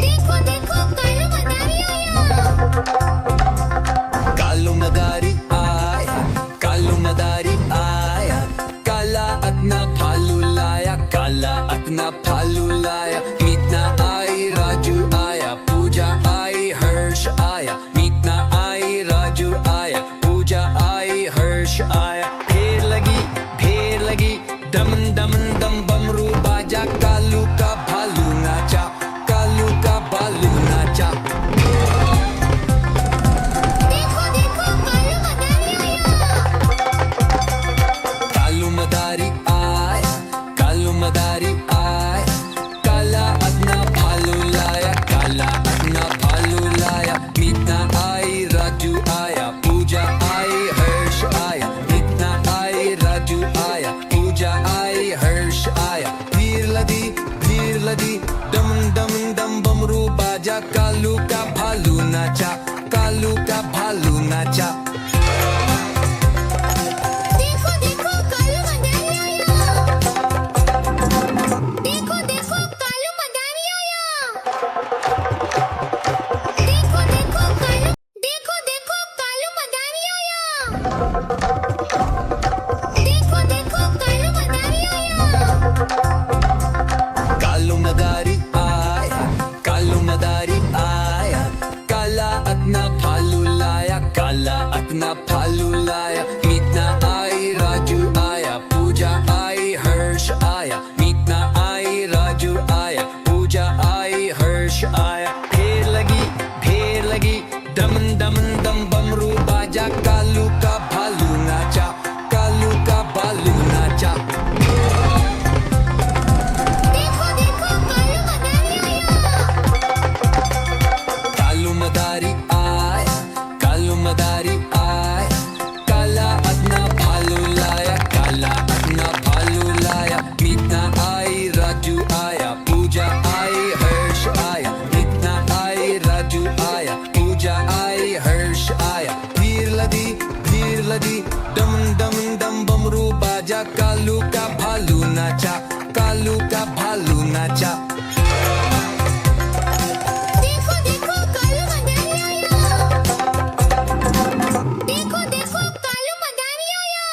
देखो देखो कालू मदारी आया। कालू मदारी आया, कालू मदारी आया, काला अपना भालू लाया, काला अपना भालू लाया। मीतना आई, राजू आया, पूजा आई, हर्ष आया। मीतना आई, राजू आया, पूजा आई, हर्ष आया। ढेर लगी, दम दम दम बमरू बाजा, कालू का भालू नाचा, कालू का भालू नाचा। देखो देखो कालू मदारी आया। कालू मदारी आया, कालू मदारी आया, काला अपना भालू लाया, काला अपना भालू लाया। मीतना आई, राजू आया, पूजा आई, हर्ष आया। मीतना आई, राजू आया, पूजा आई, हर्ष आया। भीड़ लदी, दम दम दम बमरू बाजा, कालू का भालू नाचा, कालू का भालू नाचा। देखो देखो कालू मदारी आया। देखो देखो कालू मदारी आया। देखो देखो कालू मदारी आया। देखो देखो कालू मदारी आया। कालू मदारी आया, कालू मदारी आया, काला अपना भालू लाया, काला अपना भालू लाया। मीतना आई, राजू आया, पूजा आई, हर्ष आया। मीतना आई, राजू आया, पूजा आई, हर्ष आया। ढेर लगी, दम दम दम बमरू बाजा, कालू का भालू नाचा, कालू का भालू नाचा। देखो देखो कालू मदारी आया। कालू मदारी आया, कालू मदारी आया, काला अपना भालू लाया, काला अपना भालू लाया। मीतना आई, राजू आया, पूजा आई, हर्ष आया। मीतना आई, राजू आया, पूजा आई, हर्ष आया। भीड़ लदी, दम दम दम बमरू बाजा, कालू का भालू नाचा, कालू का भालू नाचा। देखो देखो कालू मदारी आया। देखो देखो कालू मदारी आया।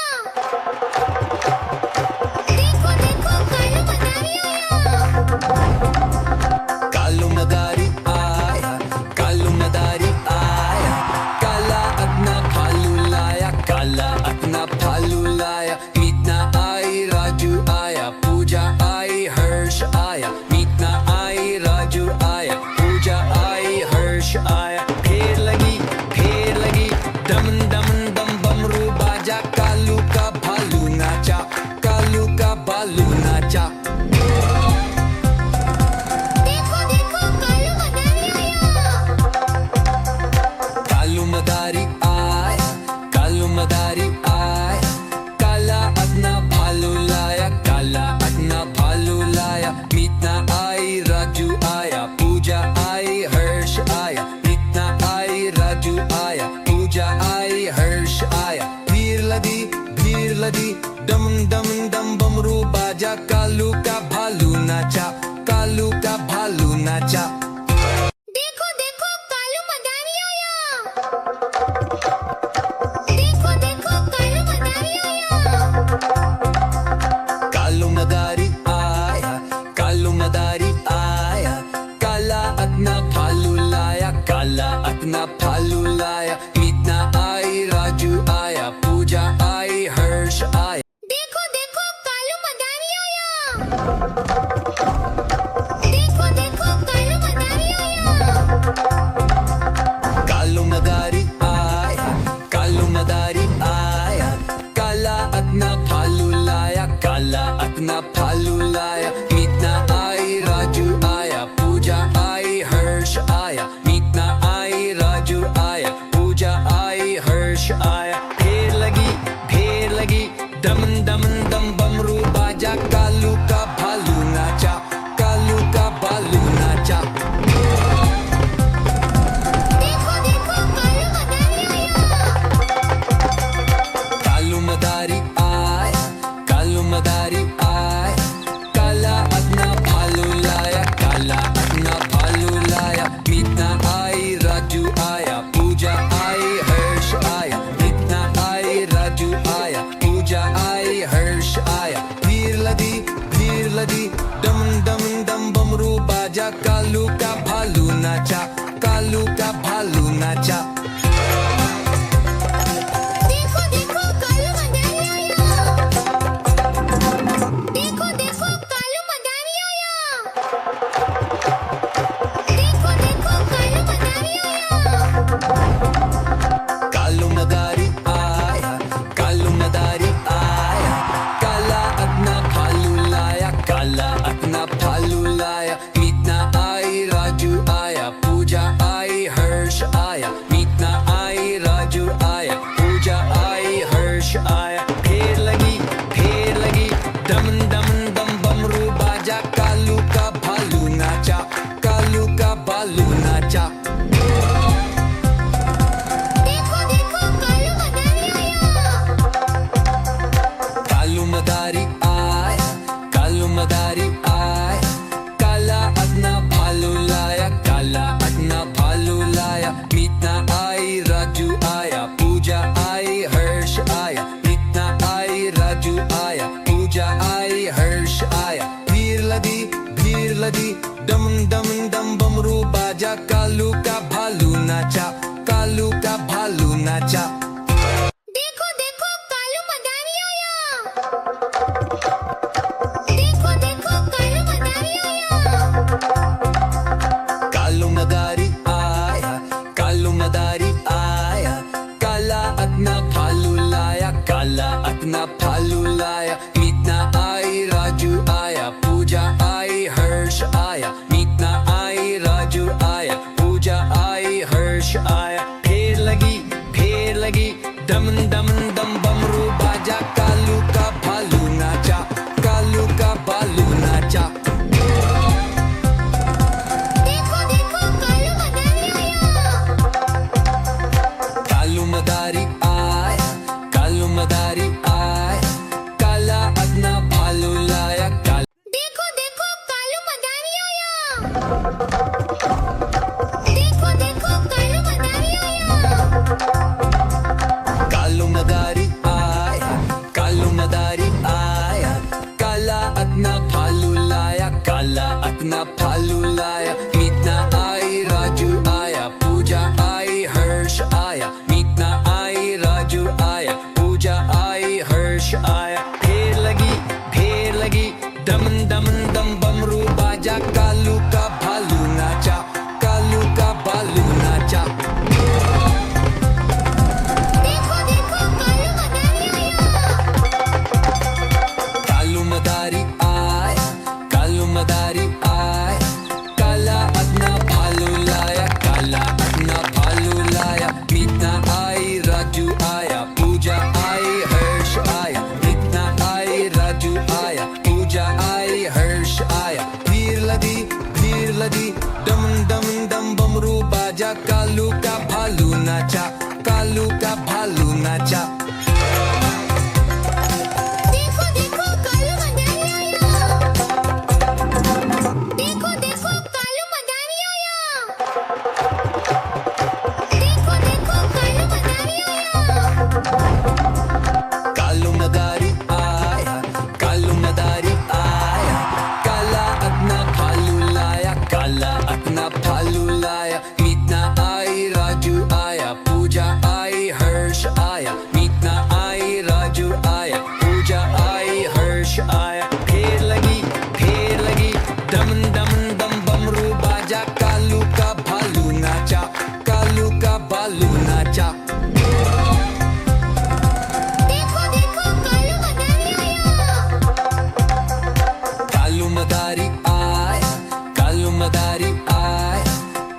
देखो देखो कालू मदारी आया। कालू मदारी आया, कालू मदारी आया, काला अपना भालू लाया, काला अपना भालू लाया। मीतना आई, राजू आया, पूजा आई, हर्ष आया। मीतना आई, राजू आया, पूजा आई, हर्ष आया। ढेर लगी, दम दम दम बमरू बाजा, कालू का भालू नाचा, कालू का भालू नाचा। देखो देखो कालू मदारी आया। कालू मदारी आया, कालू मदारी आया, काला अपना भालू लाया, काला अपना भालू लाया। मीतना आई, राजू आया, पूजा आई, हर्ष आया। मीतना आई, राजू आया, पूजा आई, हर्ष आया। भीड़ लदी, दम दम दम बमरू बाजा, कालू का भालू नाचा, कालू का भालू नाचा। देखो देखो कालू मदारी आया। देखो देखो कालू मदारी आया। कालू मदारी आया, कालू मदारी आया, काला अपना भालू लाया, काला अपना भालू लाया। मीतना आई, राजू आया, पूजा आई, हर्ष आया। देखो देखो कालू मदारी आया। कालू का भालू नाचा। देखो देखो कालू मदारी आया। देखो देखो कालू मदारी आया। देखो देखो कालू मदारी आया। कालू मदारी आया, कालू मदारी आया, काला अपना भालू लाया, काला अपना भालू लाया। मीतना आई, राजू आया, पूजा आई, हर्ष आया। मीतना आई, राजू आया, पूजा आई, हर्ष आया। फेर लगी, दम दम दम बमरू बाजा, कालू का भालू नाचा, कालू का भालू नाचा। देखो देखो कालू मदारी आया। कालू मदारी आया, कालू मदारी आया, काला अपना भालू लाया, काला अपना भालू लाया। मीतना आई, राजू आया, पूजा आई, हर्ष आया। मीतना आई, राजू आया, पूजा आई, हर्ष आया। भीड़ लगी, दम दम दम बमरू बाजा, कालू का भालू नाचा, कालू का भालू नाचा। देखो देखो कालू मदारी आया। देखो देखो कालू मदारी आया। कालू मदारी आया, कालू मदारी आया, काला अपना भालू लाया, काला अपना भालू लाया। मीतना आई, राजू आया, पूजा आई, हर्ष आया। मीतना आई, राजू आया, पूजा आई, हर्ष आया। फेर लगी, दम दम दम बमरू बाजा, कालू का भालू नाचा, कालू का भालू नाचा। देखो देखो कालू मदारी आया। कालू मदारी आया, कालू मदारी आया, काला अपना भालू लाया, काला। देखो देखो कालू मदारी आया। देखो देखो कालू मदारी आया। कालू मदारी आया, कालू मदारी आया, काला अपना भालू लाया, काला अपना भालू लाया। मीतना आई, राजू आया, पूजा आई, हर्ष आया। मीतना आई, राजू आया, पूजा आई, हर्ष आया। फेर लगी, दम दम दम बमरू बाजा, कालू का भालू नाचा, कालू का भालू नाचा। देखो देखो कालू मदारी आया। कालू मदारी आया, कालू मदारी आया, काला अपना भालू लाया, काला अपना भालू लाया। मीतना आई, राजू आया, पूजा आई, हर्ष आया। मीतना आई, राजू आया, पूजा आई, हर्ष आया। भीड़ लगी, दम दम दम बमरू बाजा, कालू का भालू नाचा, कालू का भालू नाचा। देखो देखो कालू मदारी आया। देखो देखो कालू मदारी आया। देखो देखो कालू मदारी आया। कालू मदारी आया, कालू मदारी आया, काला अपना भालू लाया, काला अपना भालू लाया। मीतना आई, राजू आया, पूजा आई, हर्ष आया। मीतना आई, राजू आया, पूजा आई, हर्ष आया। फेर लगी, दम दम दम बमरू बाजा, कालू का भालू नाचा, कालू का भालू नाचा। देखो देखो कालू मदारी आया। कालू मदारी आया, कालू मदारी आया,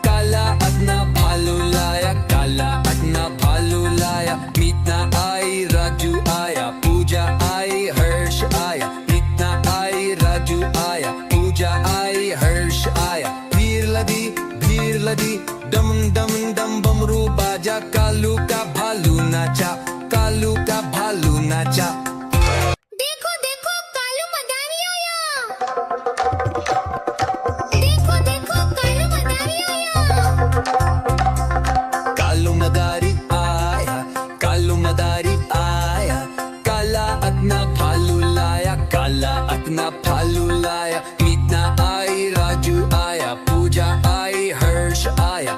काला अपना भालू लाया, काला अपना भालू लाया। मीतना आई, राजू आया, पूजा आई, हर्ष आया। मीतना आई, राजू आया, पूजा आई, हर्ष आया। भीड़ लगी, दम दम दम बमरू बाजा, कालू का भालू नाचा, कालू का भालू नाचा। देखो देखो कालू मदारी आया। देखो देखो कालू मदारी आया। कालू मदारी आया, कालू मदारी आया, काला अपना भालू लाया, काला अपना भालू लाया। मीतना आई, राजू आया, पूजा आई, हर्ष आया।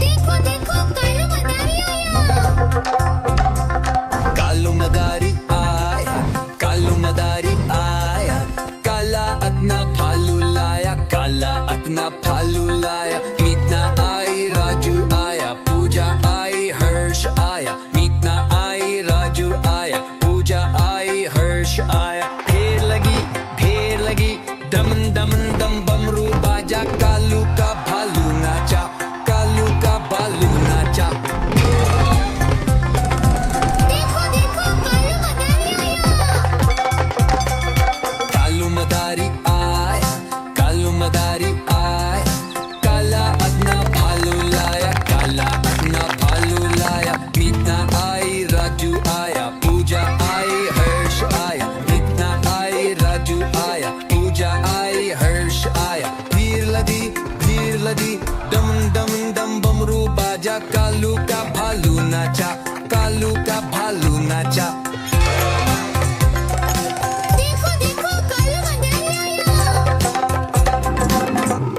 देखो देखो कालू मदारी आया। कालू मदारी आया, कालू मदारी आया, काला अपना भालू लाया, काला अपना भालू लाया। मीतना आई, राजू आया, पूजा आई, हर्ष आया। मीतना आई, राजू आया, पूजा आई, हर्ष आया। ढेर लगी, दम दम दम बमरू बाजा, कालू का भालू नाचा, कालू का भालू नाचा। देखो देखो कालू मदारी आया। कालू मदारी आया, कालू मदारी आया, काला अपना भालू लाया, काला अपना भालू लाया। मीतना आई, राजू आया, पूजा आई, हर्ष आया। मीतना आई, राजू आया, पूजा आई, हर्ष आया। भीड़ लदी, दम दम दम बमरू बाजा, कालू का भालू नाचा, कालू का भालू नाचा। देखो देखो कालू मदारी आया।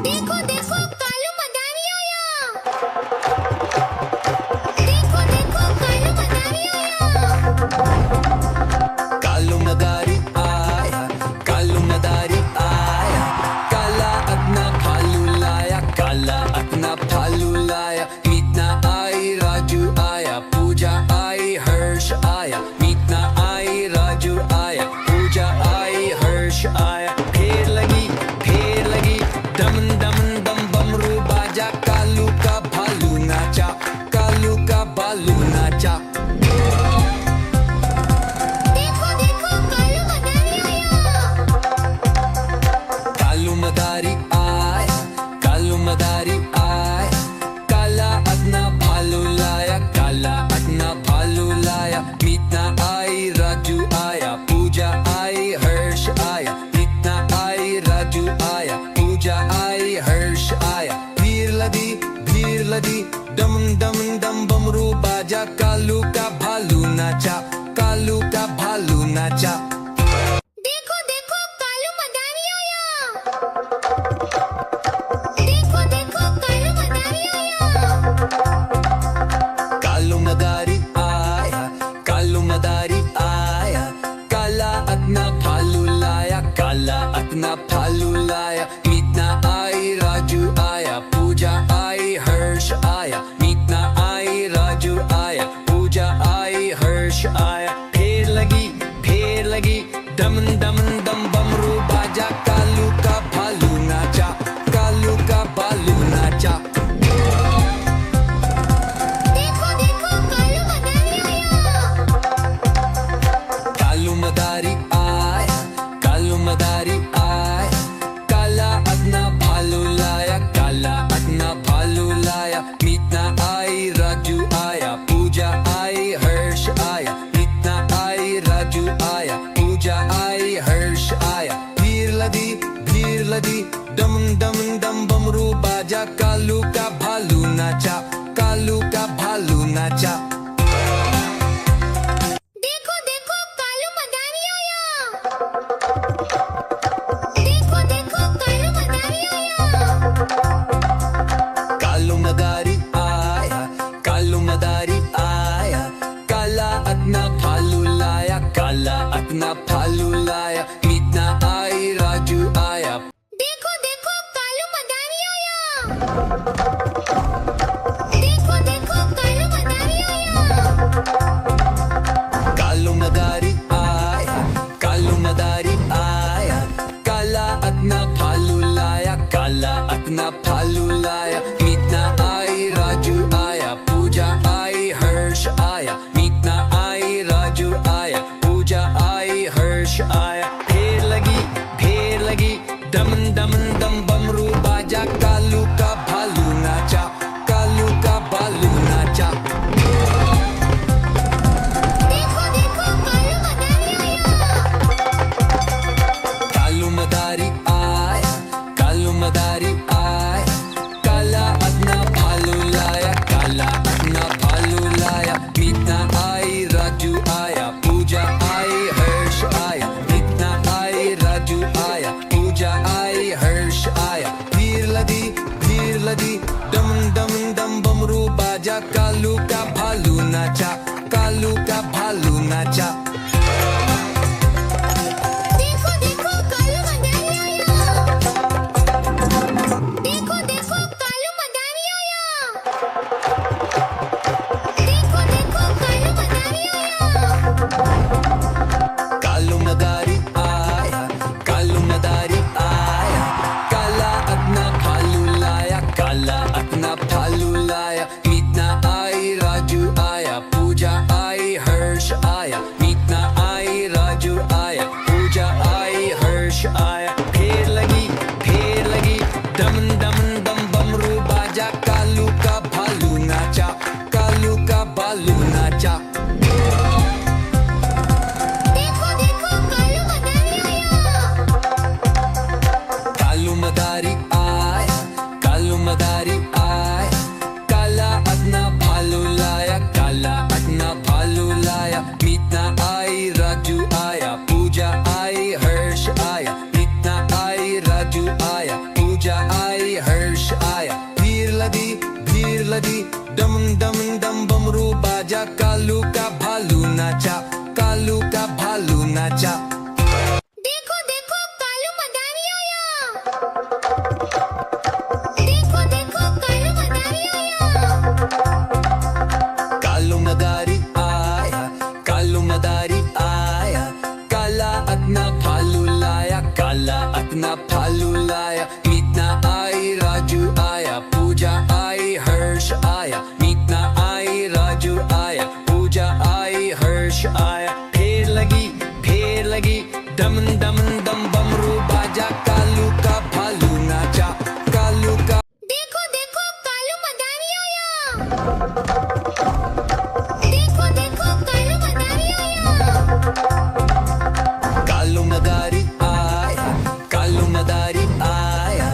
देखो देखो कालू मदारी आया। देखो देखो कालू मदारी आया। कालू मदारी आया, कालू मदारी आया, काला अपना भालू लाया, काला अपना भालू लाया। मीतना आई, राजू आया, पूजा आई, हर्ष आया। मीतना आई, राजू आया, पूजा आई, हर्ष आया। ढेर लगी, दम दम दम बमरू बाजा, कालू का भालू नाचा, कालू का भालू नाचा। देखो देखो कालू मदारी आया। कालू मदारी आया, कालू मदारी आया, काला अपना भालू लाया, काला अपना भालू लाया। मीतना आई, राजू आया, पूजा आई, हर्ष आया। मीतना आई, राजू आया, पूजा आई, हर्ष आया। भीड़ लदी, दम दम दम बमरू बाजा, कालू का भालू नाचा, कालू का भालू नाचा। देखो देखो कालू मदारी आया। देखो देखो कालू मदारी आया। कालू मदारी आया, कालू मदारी आया, काला अपना भालू लाया, काला अपना भालू लाया। मीतना आई, राजू आया, पूजा आई, हर्ष आया। मीतना आई, राजू आया, पूजा आई, हर्ष आया। ढेर लगी, दम दम दम बमरू बाजा, कालू का भालू नाचा, कालू का भालू नाचा। देखो देखो कालू मदारी आया। कालू मदारी आया, कालू मदारी आया, काला अपना भालू लाया, काला अपना भालू लाया। मीतना आई, राजू आया, पूजा आई, हर्ष आया। मीतना आई, राजू आया, पूजा आई, हर्ष आया। भीड़ लदी, दम दम दम बमरू बाजा, कालू का भालू नाचा, कालू का भालू नाचा। देखो देखो कालू मदारी आया। देखो देखो कालू मदारी आया। कालू मदारी आया, कालू मदारी आया, काला अपना भालू लाया, काला अपना भालू लाया। मीतना आई, राजू आया। देखो देखो कालू मदारी आया। देखो देखो कालू मदारी आया। कालू मदारी आया, कालू मदारी आया, काला अपना भालू लाया, काला अपना भालू लाया। मीतना आई, राजू आया, पूजा आई, हर्ष आया। मीतना आई, राजू आया, पूजा आई, हर्ष आया। ढेर लगी, दम दम दम बमरू बाजा, कालू का भालू नाचा, कालू का भालू नाचा। देखो देखो कालू मदारी आया। कालू मदारी आया, कालू मदारी आया, काला लदी डम डम डम बमरू बाजा कालू का भालू नाचा कालू का भालू नाचा देखो देखो कालू मदारी आया देखो देखो कालू मदारी आया देखो देखो कालू मदारी आया कालू मदारी आया कालू मदारी आया काला अपना भालू लाया काला अपना भालू लाया मीतना आई राजू आया पूजा आई हर्ष आया मीतना आई राजू आया पूजा आई हर्ष आया फेर लगी डम डम डम बमरू बाजा कालू का भालू नाचा कालू का भालू नाचा देखो देखो कालू मदारी आया कालू मदारी आया कालू मदारी आया काला अपना भालू लाया काला अपना भालू लाया मीतना आई राजू आया पूजा आई हर्ष आया मीतना आई राजू आया पूजा आई हर्ष आया भीड़ लदी डम डम डम बमरू बाजा कालू का भालू नाचा कालू का भालू नाचा देखो देखो कालू मदारी आया देखो देखो कालू मदारी आया कालू मदारी आया कालू मदारी आया काला अपना भालू लाया काला अपना भालू लाया मीतना आई राजू आया पूजा आई हर्ष आया मीतना आई राजू आया पूजा आई हर्ष आया फेर लगी डम डम डम बमरू बाजा कालू का भालू नाचा कालू का देखो देखो कालू मदारी आया देखो देखो कालू मदारी आया कालू मदारी आया कालू मदारी आया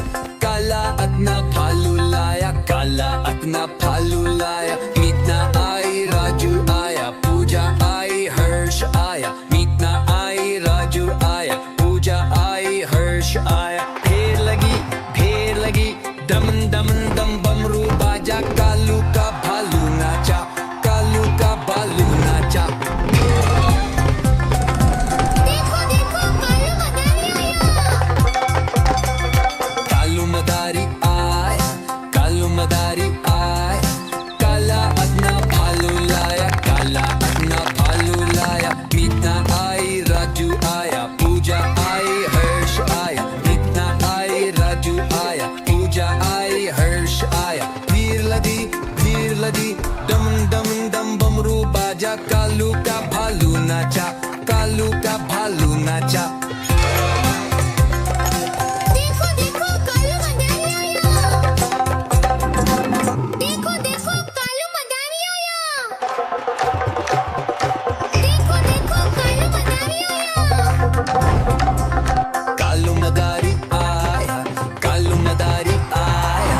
काला अपना भालू लाया काला अपना भालू लाया मीतना आई राजू आया पूजा आई हर्ष आया मीतना आई राजू आया पूजा आई हर्ष आया फेर लगी डम डम डम बमरू बाजा कालू का भालू नाचा कालू का भालू नाचा देखो देखो कालू मदारी आया कालू मदारी आया कालू मदारी आया काला अपना भालू लाया काला अपना भालू लाया मीतना आई राजू आया पूजा आई हर्ष आया मीतना आई राजू आया पूजा आई हर्ष आया भीड़ लदी डम डम डम बमरू बाजा कालू का भालू नाचा कालू का भालू नाचा देखो देखो कालू मदारी आया देखो देखो कालू मदारी आया देखो देखो कालू मदारी आया कालू मदारी आया कालू मदारी आया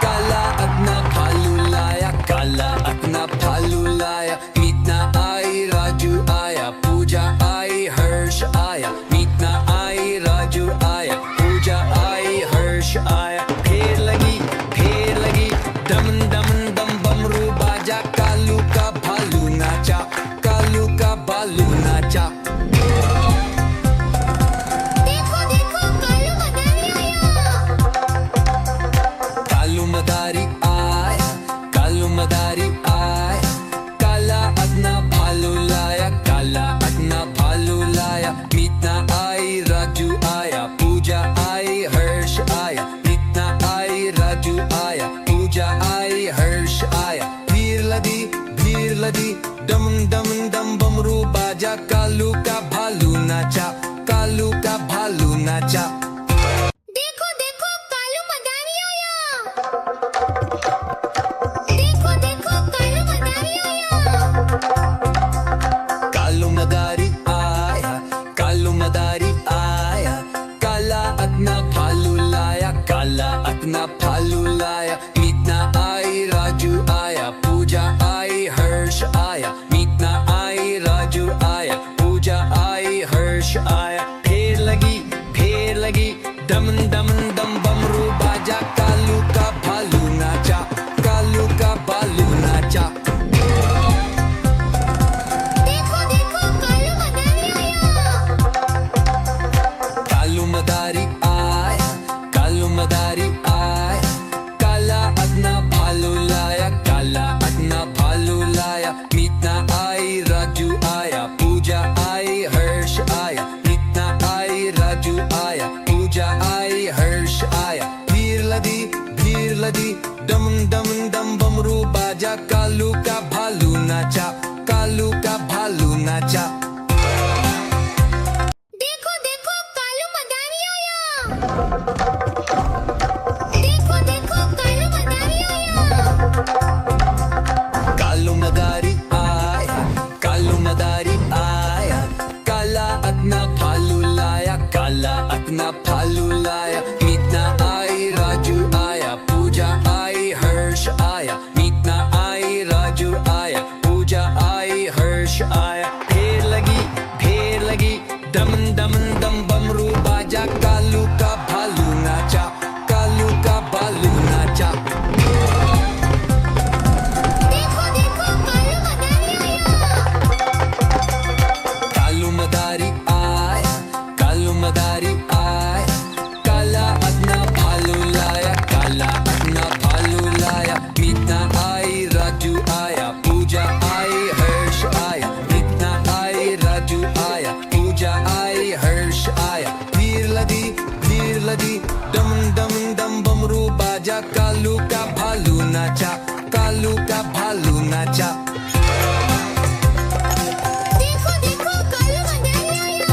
काला अपना भालू लाया काला अपना भालू लाया मीतना आई राजू आया पूजा आई हर्ष आया मीतना आई राजू आया पूजा आई हर्ष आया फेर लगी डम डम डम बमरू बाजा कालू का भालू नाचा कालू का भालू नाचा देखो देखो कालू मदारी आया कालू मदारी आया कालू मदारी आया काला अपना भालू लाया काला अपना भालू लाया मीतना आई राजू आया पूजा आई हर्ष आया मीतना आई राजू आया पूजा आई हर्ष आया भीड़ लदी डम डम डम बमरू बाजा कालू का भालू नाचा कालू का भालू नाचा देखो देखो कालू मदारी आया देखो देखो कालू मदारी आया कालू मदारी आया कालू मदारी आया काला अपना भालू लाया काला अपना भालू लाया मीतना आई राजू आया पूजा आई हर्ष आया मीतना आई राजू आया पूजा आई हर्ष आया लदी डम डम डम बमरू बाजा कालू का भालू नाचा कालू का भालू नाचा देखो देखो कालू मदारी आया देखो देखो कालू मदारी आया कालू मदारी आया कालू मदारी आया काला अपना भालू लाया काला अपना भालू लाया मीतना आई राजू आया पूजा आई हर्ष आया मीतना आई राजू आया पूजा आई हर्ष आया ढेर लगी दम दम दम बमरू बाजा कालू का भालू नाचा कालू का भालू नाचा देखो देखो कालू मदारी आया कालू मदारी आया कालू मदारी आया काला अपना भालू लाया काला अपना भालू लाया मीतना आई राजू आया पूजा आई हर्ष आया मीतना आई राजू आया पूजा आई हर्ष आया भीड़ लदी डम डम डम बमरू बाजा कालू का भालू नाचा कालू का भालू नाचा देखो देखो कालू मदारी आया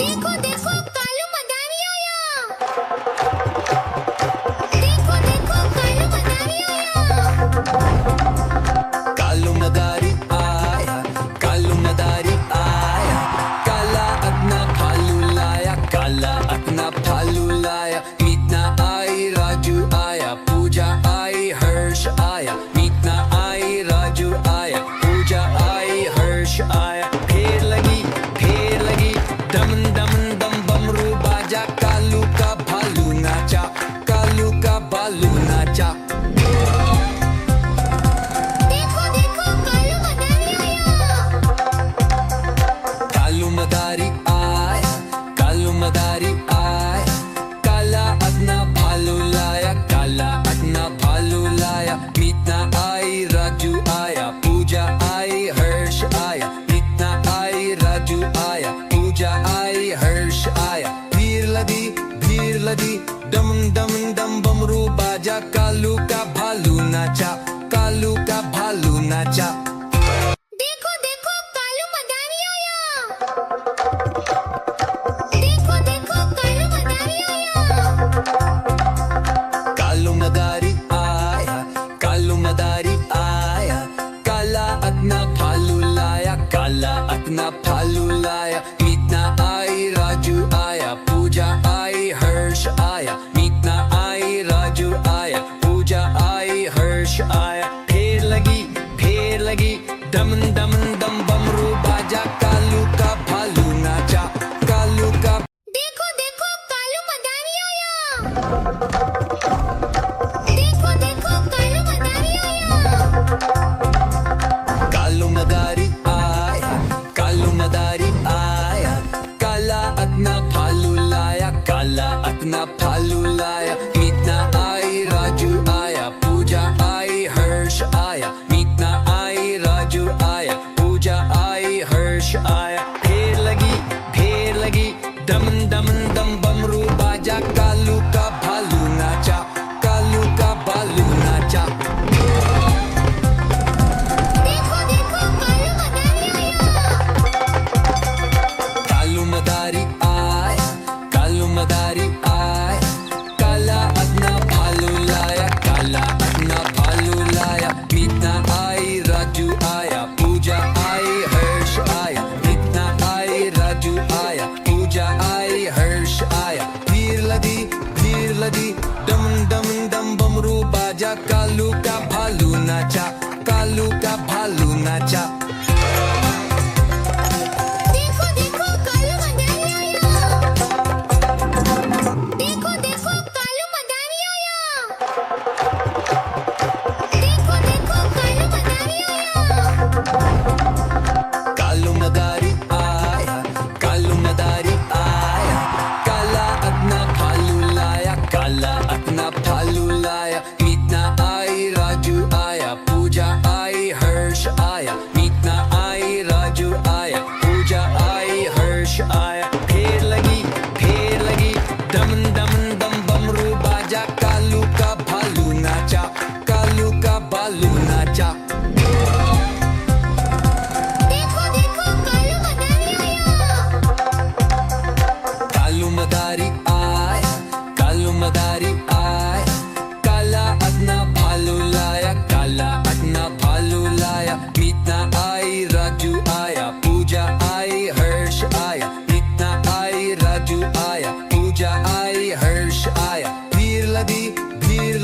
देखो देखो कालू मदारी आया देखो देखो कालू मदारी आया कालू मदारी आया कालू मदारी आया काला अपना भालू लाया काला अपना भालू लाया मीतना आई राजू आया पूजा आई हर्ष आया मीतना आई राजू आया पूजा आई हर्ष आया ढेर लगी दम दम दम बमरू बाजा कालू का भालू नाचा कालू का भालू नाचा देखो देखो कालू मदारी आया कालू मदारी आया कालू मदारी आया काला अपना भालू लाया काला अपना भालू लाया मीतना आई राजू आया पूजा आई हर्ष आया मीतना आई राजू आया पूजा आई हर्ष आया भीड़ लदी डम डम डम बमरू बाजा कालू का भालू नाचा कालू का भालू नाचा देखो देखो कालू मदारी आया देखो देखो कालू मदारी आया कालू मदारी आया कालू मदारी आया काला अपना भालू लाया काला अपना भालू लाया मीतना आई राजू आया पूजा आई हर्ष आया मीतना आई राजू आया पूजा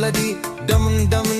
लदी डम डम